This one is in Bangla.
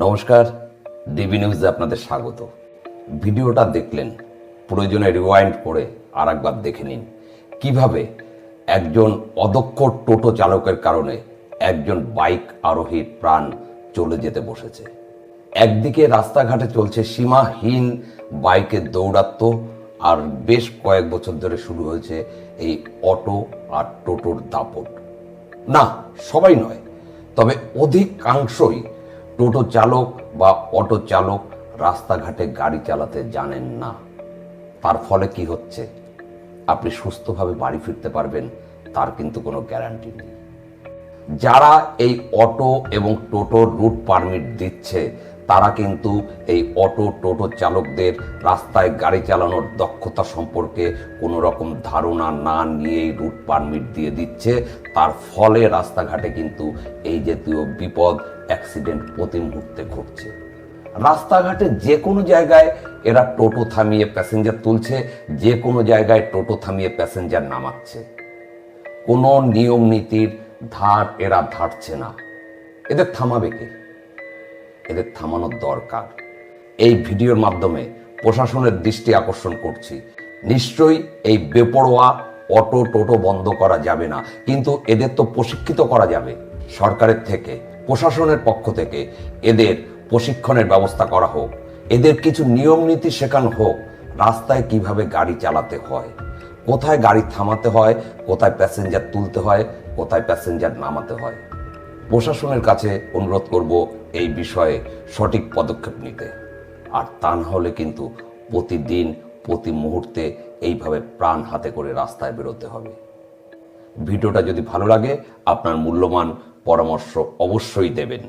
নমস্কার, ডিবি নিউজে আপনাদের স্বাগত। ভিডিওটা দেখলেন, প্রয়োজনে রিওয়াইন্ড করে আর একবার দেখে নিন কিভাবে একজন অদক্ষ টোটো চালকের কারণে একজন বাইক আরোহীর প্রাণ চলে যেতে বসেছে। একদিকে রাস্তাঘাটে চলছে সীমাহীন বাইকের দৌরাত্ম্য, আর বেশ কয়েক বছর ধরে শুরু হয়েছে এই অটো আর টোটোর দাপট। না, সবাই নয়, তবে অধিকাংশই টোটো চালক বা অটো চালক রাস্তাঘাটে গাড়ি চালাতে জানেন না। তার ফলে কি হচ্ছে, আপনি সুস্থভাবে বাড়ি ফিরতে পারবেন তার কিন্তু কোনো গ্যারান্টি নেই। যারা এই অটো এবং টোটোর রুট পারমিট দিচ্ছে তারা কিন্তু এই অটো টোটো চালকদের রাস্তায় গাড়ি চালানোর দক্ষতা সম্পর্কে কোনো রকম ধারণা না নিয়েই রুট পারমিট দিয়ে দিচ্ছে। তার ফলে রাস্তাঘাটে কিন্তু এই জাতীয় বিপদ, অ্যাক্সিডেন্ট প্রতি মুহূর্তে ঘটছে। রাস্তাঘাটে যে কোনো জায়গায় এরা টোটো থামিয়ে প্যাসেঞ্জার তুলছে, যে কোনো জায়গায় টোটো থামিয়ে প্যাসেঞ্জার নামাচ্ছে। কোনো নিয়ম নীতির ধার এরা ধারছে না। এদের থামাবে কে? এদের থামানোর দরকার। এই ভিডিওর মাধ্যমে প্রশাসনের দৃষ্টি আকর্ষণ করছি, নিশ্চয়ই এই বেপরোয়া অটো টোটো বন্ধ করা যাবে না, কিন্তু এদের তো প্রশিক্ষিত করা যাবে। সরকারের থেকে, প্রশাসনের পক্ষ থেকে এদের প্রশিক্ষণের ব্যবস্থা করা হোক, এদের কিছু নিয়ম নীতি শেখানো হোক। রাস্তায় কিভাবে গাড়ি চালাতে হয়, কোথায় গাড়ি থামাতে হয়, কোথায় প্যাসেঞ্জার তুলতে হয়, কোথায় প্যাসেঞ্জার নামাতে হয়। প্রশাসনের কাছে অনুরোধ করব এই বিষয়ে সঠিক পদক্ষেপ নিতে। আর তা না হলে কিন্তু প্রতিদিন প্রতি মুহূর্তে এইভাবে প্রাণ হাতে করে রাস্তায় বেরোতে হবে। ভিডিওটা যদি ভালো লাগে আপনার মূল্যবান পরামর্শ অবশ্যই দেবেন।